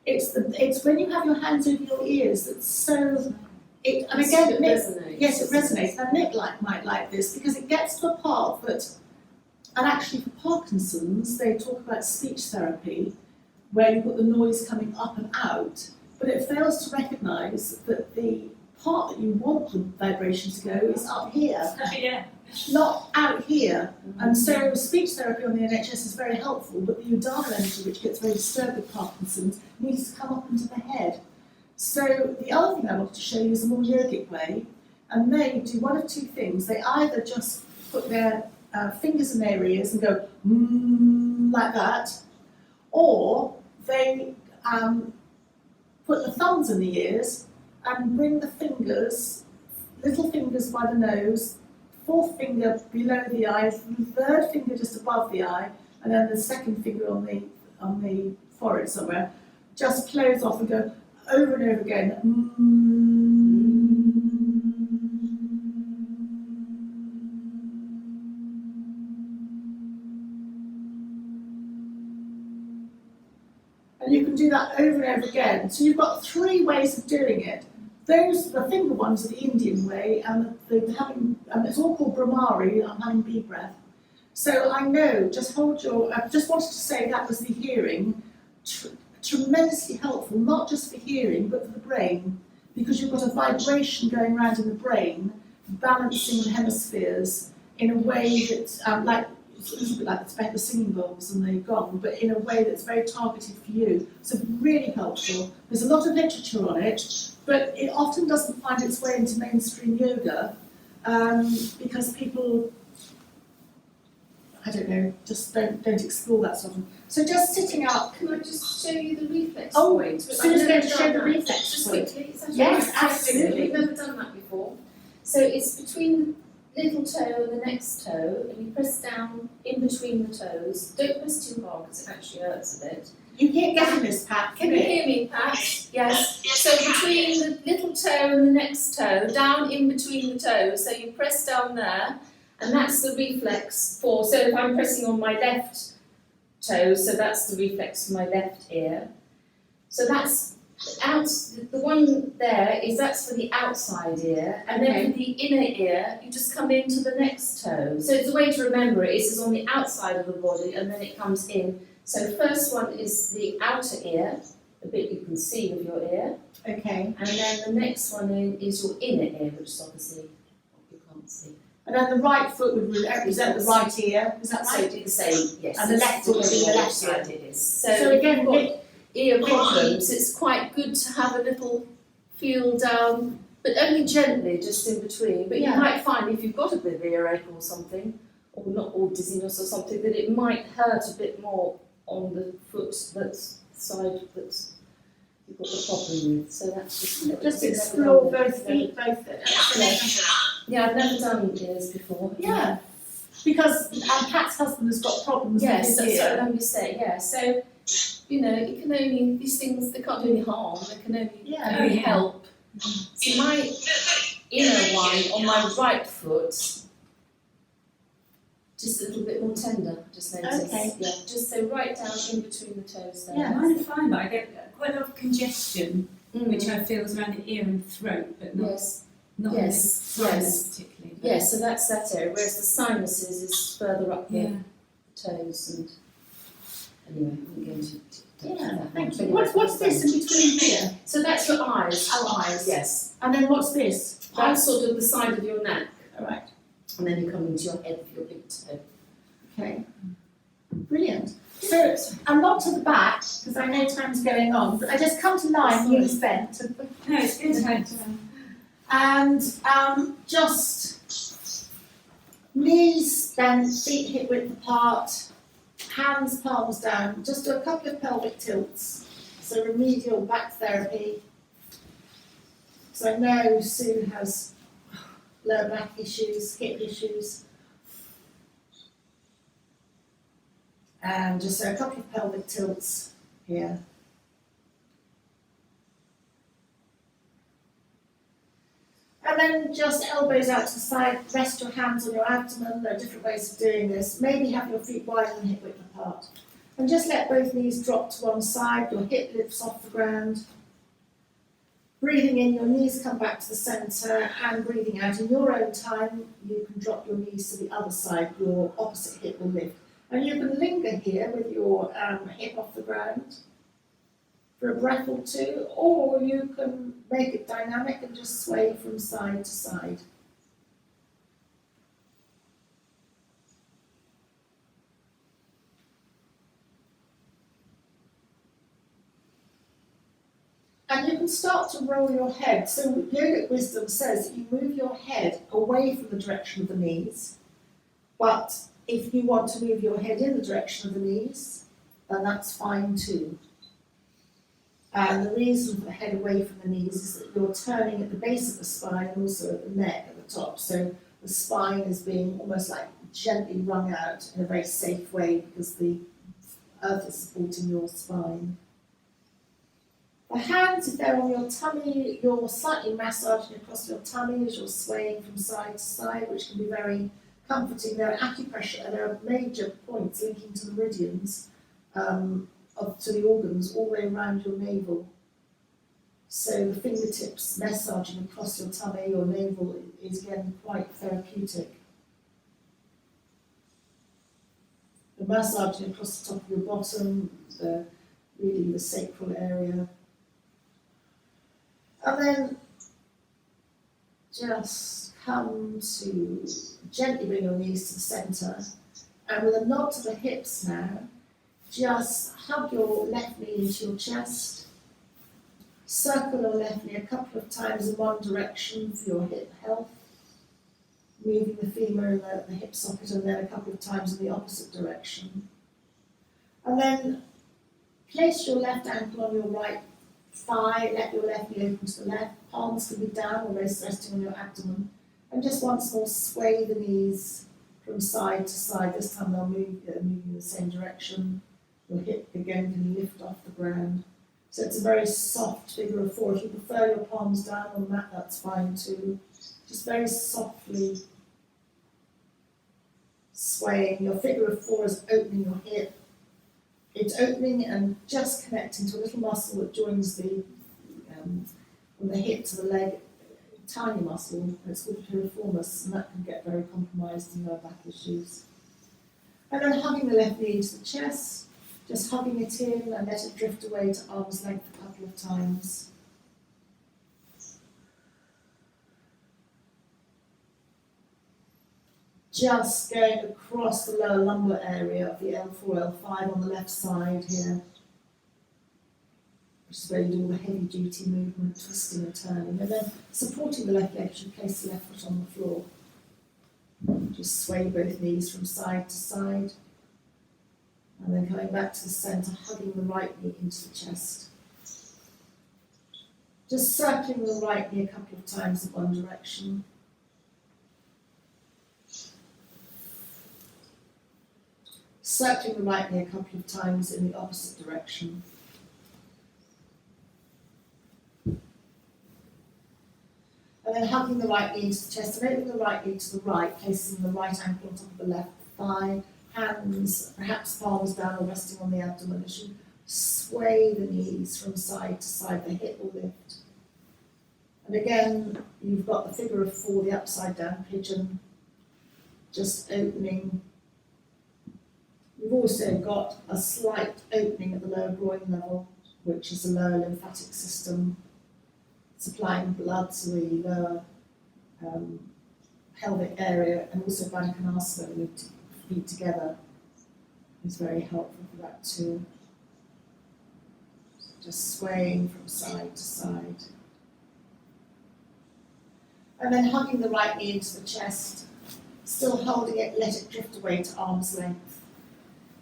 Speaker 1: It's when you have your hands over your ears that's so. And again,
Speaker 3: It
Speaker 1: Nick,
Speaker 3: resonates.
Speaker 1: yes, it resonates. Now Nick might like this because it gets to a part that, and actually for Parkinson's, they talk about speech therapy, where you've got the noise coming up and out, but it fails to recognise that the part that you want the vibration to go is up here,
Speaker 2: Yeah.
Speaker 1: not out here. And so speech therapy on the NHS is very helpful, but the udana energy, which gets very disturbed with Parkinson's, needs to come up into the head. So the other thing I wanted to show you is a more yogic way, and they do one of two things. They either just put their fingers in their ears and go like that, or they put the thumbs in the ears and bring the fingers, little fingers by the nose, fourth finger below the eye, third finger just above the eye, and then the second finger on the forehead somewhere. Just close off and go over and over again. And you can do that over and over again. So you've got three ways of doing it. The finger ones are the Indian way, and it's all called Brahmari. I'm having bee breath. So I know, I just wanted to say that was the hearing. Tremendously helpful, not just for hearing, but for the brain, because you've got a vibration going around in the brain, balancing the hemispheres in a way that, it's a little bit like the singing bowls and the gong, but in a way that's very targeted for you. So really helpful. There's a lot of literature on it, but it often doesn't find its way into mainstream yoga because people, I don't know, just don't explore that sort of. So just sitting up.
Speaker 3: Can I just show you the reflex
Speaker 1: Oh,
Speaker 3: point?
Speaker 1: Sue's going to show the
Speaker 3: that.
Speaker 1: reflex
Speaker 3: Just
Speaker 1: point.
Speaker 3: quickly. Is that
Speaker 1: Yes,
Speaker 3: all right?
Speaker 1: absolutely.
Speaker 3: We've never done that before. So it's between the little toe and the next toe, and you press down in between the toes. Don't press too hard because it actually hurts a bit.
Speaker 1: You keep getting this, Pat.
Speaker 3: Can you hear me, Pat? Yes. So between the little toe and the next toe, down in between the toes, so you press down there, and that's the reflex for, so if I'm pressing on my left toe, so that's the reflex for my left ear. So that's the one there that's for the outside ear, and then for the inner ear, you just come into the next toe. So the way to remember it is it's on the outside of the body, and then it comes in. So first one is the outer ear, the bit you can see of your ear.
Speaker 1: Okay.
Speaker 3: And then the next one is your inner ear, which is obviously what you can't see.
Speaker 1: And then the right foot would represent the right ear. Is that
Speaker 3: So
Speaker 1: right?
Speaker 3: do the same, yes.
Speaker 1: And the left foot would be the left ear.
Speaker 3: side it is.
Speaker 1: So again,
Speaker 3: if you've got ear problems, it's quite good to have a little feel down, but only gently, just in between. But
Speaker 1: Yeah.
Speaker 3: you might find if you've got a bit of earache or something, or dizziness or something, that it might hurt a bit more on the foot side that's you've got the problem with. So that's
Speaker 1: just explore both feet, both.
Speaker 3: Yeah, I've never done ears before.
Speaker 1: Yeah. Because Pat's husband has got problems with
Speaker 3: Yes,
Speaker 1: his
Speaker 3: that's
Speaker 1: ear.
Speaker 3: what I'm saying. Yeah, so it can only these things they can't do any harm. They can only,
Speaker 1: Yeah.
Speaker 3: only help. So my inner one on my right foot, just a little bit more tender. Just notice.
Speaker 1: Okay.
Speaker 3: Yeah, just so right down in between the toes there.
Speaker 1: Yeah.
Speaker 2: Mine are fine, but I get quite a lot of congestion, which I feel is around the ear and throat, but not,
Speaker 3: Yes.
Speaker 2: not
Speaker 3: Yes,
Speaker 2: in the sinus
Speaker 3: yes.
Speaker 2: particularly.
Speaker 3: Yes, so that's that area. Whereas the sinuses is further up
Speaker 2: Yeah.
Speaker 3: the toes and anyway, I'm going to
Speaker 1: Yeah, thank you. What's this in between here?
Speaker 3: So that's your eyes.
Speaker 1: Our eyes.
Speaker 3: Yes.
Speaker 1: And then what's this?
Speaker 3: That's sort of the side of your neck.
Speaker 1: All right.
Speaker 3: And then you come into your head with your big toe.
Speaker 1: Okay. Brilliant. So, and not to the back, because I know time's going on, but I just come to line, knees bent,
Speaker 2: No, it's good.
Speaker 1: and just knees bent, feet hip width apart, hands palms down, just do a couple of pelvic tilts, so remedial back therapy. So I know Sue has lower back issues, hip issues. And just a couple of pelvic tilts here. And then just elbows out to the side, rest your hands on your abdomen. There are different ways of doing this. Maybe have your feet wide and hip width apart. And just let both knees drop to one side, your hip lifts off the ground. Breathing in, your knees come back to the centre, and breathing out in your own time, you can drop your knees to the other side, your opposite hip will lift. And you can linger here with your hip off the ground for a breath or two, or you can make it dynamic and just sway from side to side. And you can start to roll your head. So Yogic Wisdom says that you move your head away from the direction of the knees, but if you want to move your head in the direction of the knees, then that's fine too. And the reason for the head away from the knees is that you're turning at the base of the spine and also at the neck at the top. So the spine is being almost like gently wrung out in a very safe way because the earth is supporting your spine. The hands, if they're on your tummy, you're slightly massaging across your tummy as you're swaying from side to side, which can be very comforting. There are acupressure, there are major points linking to the meridians to the organs all the way around your navel. So the fingertips massaging across your tummy or navel is again quite therapeutic. The massaging across the top of your bottom, really the sacral area. And then just come to gently bring your knees to the centre, and with a nod to the hips now, just hug your left knee into your chest, circle your left knee a couple of times in one direction for your hip health, moving the femur and the hip socket, and then a couple of times in the opposite direction. And then place your left ankle on your right thigh, let your left knee open to the left, palms can be down or resting on your abdomen, and just once more sway the knees from side to side. This time they'll move in the same direction. Your hip again can lift off the ground. So it's a very soft figure of four. If you prefer your palms down on the mat, that's fine too. Just very softly swaying. Your figure of four is opening your hip. It's opening and just connecting to a little muscle that joins from the hip to the leg, a tiny muscle. It's called the piriformis, and that can get very compromised in lower back issues. And then hugging the left knee into the chest, just hugging it in and let it drift away to arm's length a couple of times. Just going across the lower lumbar area of the L4, L5 on the left side here, which is where you do all the heavy duty movement, twisting and turning, and then supporting the left leg, you place the left foot on the floor. Just sway both knees from side to side, and then coming back to the centre, hugging the right knee into the chest. Just circling the right knee a couple of times in one direction. Circling the right knee a couple of times in the opposite direction. And then hugging the right knee into the chest and opening the right knee to the right, placing the right ankle on top of the left thigh, hands, perhaps palms down or resting on the abdomen as you sway the knees from side to side, the hip will lift. And again, you've got the figure of four, the upside down pigeon, just opening You've also got a slight opening at the lower groin level, which is the lower lymphatic system, supplying blood to the lower pelvic area, and also Baddha Konasana, when your feet together, is very helpful for that too. Just swaying from side to side. And then hugging the right knee into the chest, still holding it, let it drift away to arm's length.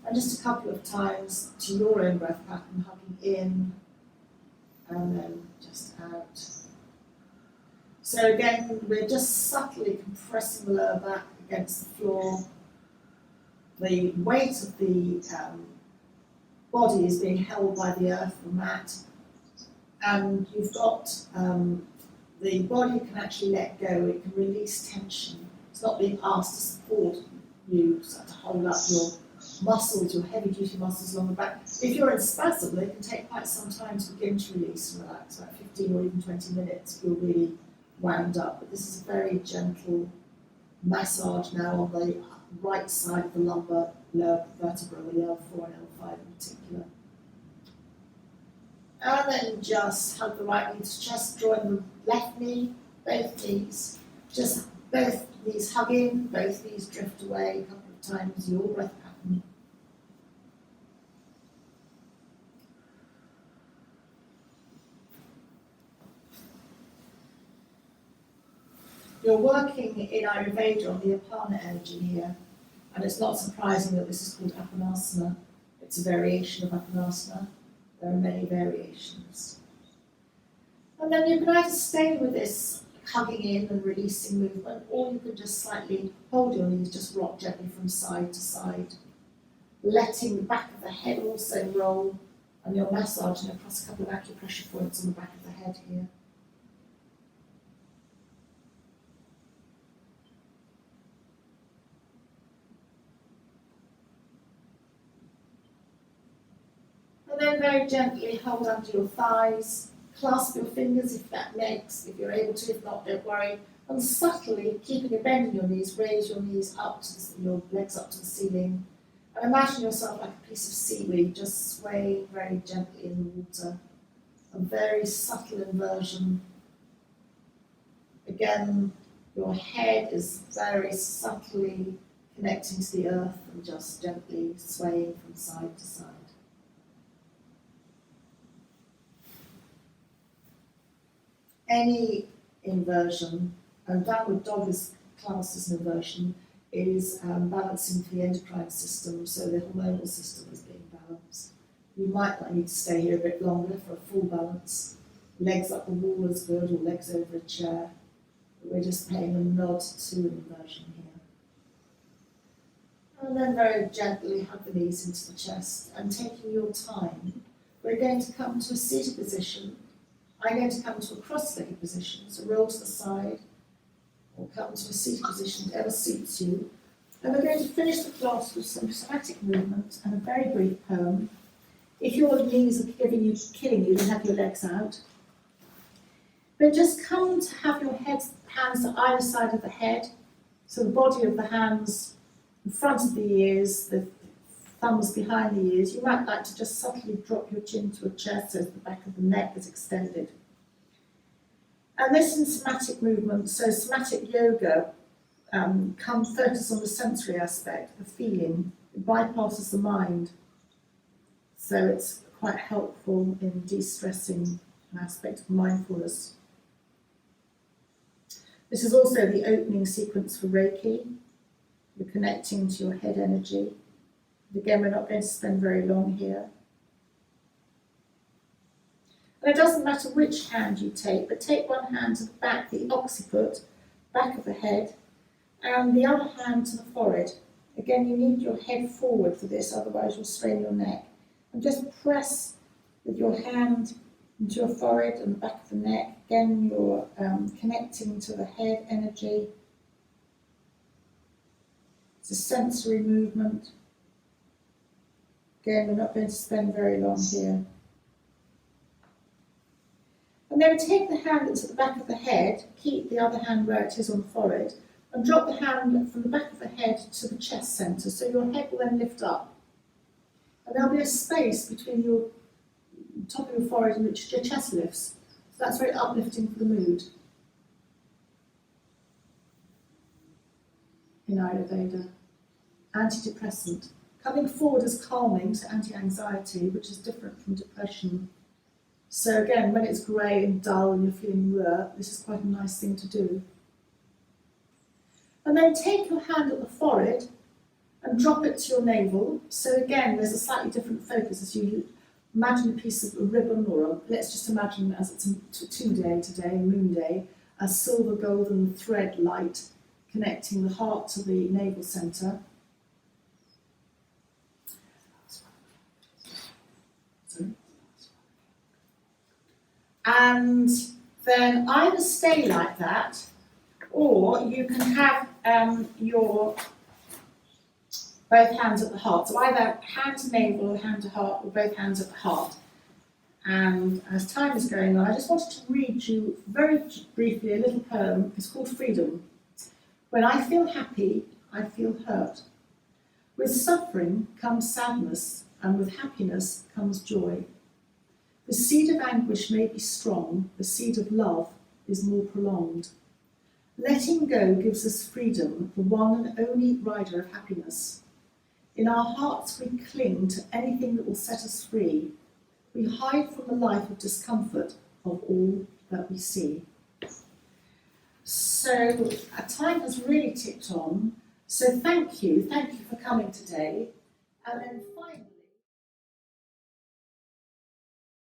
Speaker 1: And just a couple of times to your own breath pattern, hugging in and then just out. So again, we're just subtly compressing the lower back against the floor. The weight of the body is being held by the earth, the mat, and you've got the body can actually let go, it can release tension. It's not being asked to support you, so to hold up your muscles, your heavy duty muscles along the back. If you're in spasm, they can take quite some time to begin to release and relax, about 15 or even 20 minutes if you're really wound up. But this is a very gentle massage now on the right side of the lumbar lower vertebra, the L4 and L5 in particular. And then just hug the right knee to chest, drawing the left knee, both knees. Just both knees hug in, both knees drift away a couple of times, your breath pattern. You're working in Ayurveda on the Apana energy here, and it's not surprising that this is called Apanasana. It's a variation of Apanasana. There are many variations. And then you can either stay with this hugging in and releasing movement, or you can just slightly hold your knees, just rock gently from side to side, letting the back of the head also roll, and you're massaging across a couple of acupressure points on the back of the head here. And then very gently hold under your thighs, clasp your fingers if that makes, if you're able to, if not, don't worry. And subtly, keeping a bend in your knees, raise your knees up to your legs up to the ceiling. And imagine yourself like a piece of seaweed, just swaying very gently in the water. A very subtle inversion. Again, your head is very subtly connecting to the earth and just gently swaying from side to side. Any inversion, and downward dog is classed as an inversion, is balancing for the endocrine system, so the hormonal system is being balanced. You might need to stay here a bit longer for a full balance. Legs up the wall is good, or legs over a chair. We're just paying a nod to an inversion here. And then very gently hug the knees into the chest, and taking your time, we're going to come to a seated position. I'm going to come to a cross-legged position, so roll to the side, or come to a seated position, whatever suits you. And we're going to finish the class with some somatic movement and a very brief poem. If your knees are killing you, then have your legs out. But just come to have your hands to either side of the head, so the body of the hands in front of the ears, the thumbs behind the ears. You might like to just subtly drop your chin to a chest so the back of the neck is extended. And this is somatic movement, so somatic yoga focuses on the sensory aspect, the feeling. It bypasses the mind. So it's quite helpful in de-stressing an aspect of mindfulness. This is also the opening sequence for Reiki. You're connecting to your head energy. Again, we're not going to spend very long here. And it doesn't matter which hand you take, but take one hand to the back, the occiput, back of the head, and the other hand to the forehead. Again, you need your head forward for this, otherwise you'll strain your neck. And just press with your hand into your forehead and the back of the neck. Again, you're connecting to the head energy. It's a sensory movement. Again, we're not going to spend very long here. And then take the hand that's at the back of the head, keep the other hand where it is on the forehead, and drop the hand from the back of the head to the chest centre, so your head will then lift up And there'll be a space between your top of your forehead and your chest lifts. So that's very uplifting for the mood. In Ayurveda. Antidepressant. Coming forward is calming, so anti-anxiety, which is different from depression. So again, when it's grey and dull and you're feeling raw, this is quite a nice thing to do. And then take your hand at the forehead and drop it to your navel. So again, there's a slightly different focus as you imagine a piece of a ribbon, or let's just imagine as it's a 2-day today, moon day, a silver golden thread light connecting the heart to the navel centre. And then either stay like that, or you can have your both hands at the heart. So either hand to navel or hand to heart, or both hands at the heart. And as time is going on, I just wanted to read you very briefly a little poem. It's called Freedom. When I feel happy, I feel hurt. With suffering comes sadness, and with happiness comes joy. The seed of anguish may be strong, the seed of love is more prolonged. Letting go gives us freedom, the one and only rider of happiness. In our hearts we cling to anything that will set us free. We hide from the life of discomfort of all that we see. So time has really ticked on. So thank you for coming today. And then finally,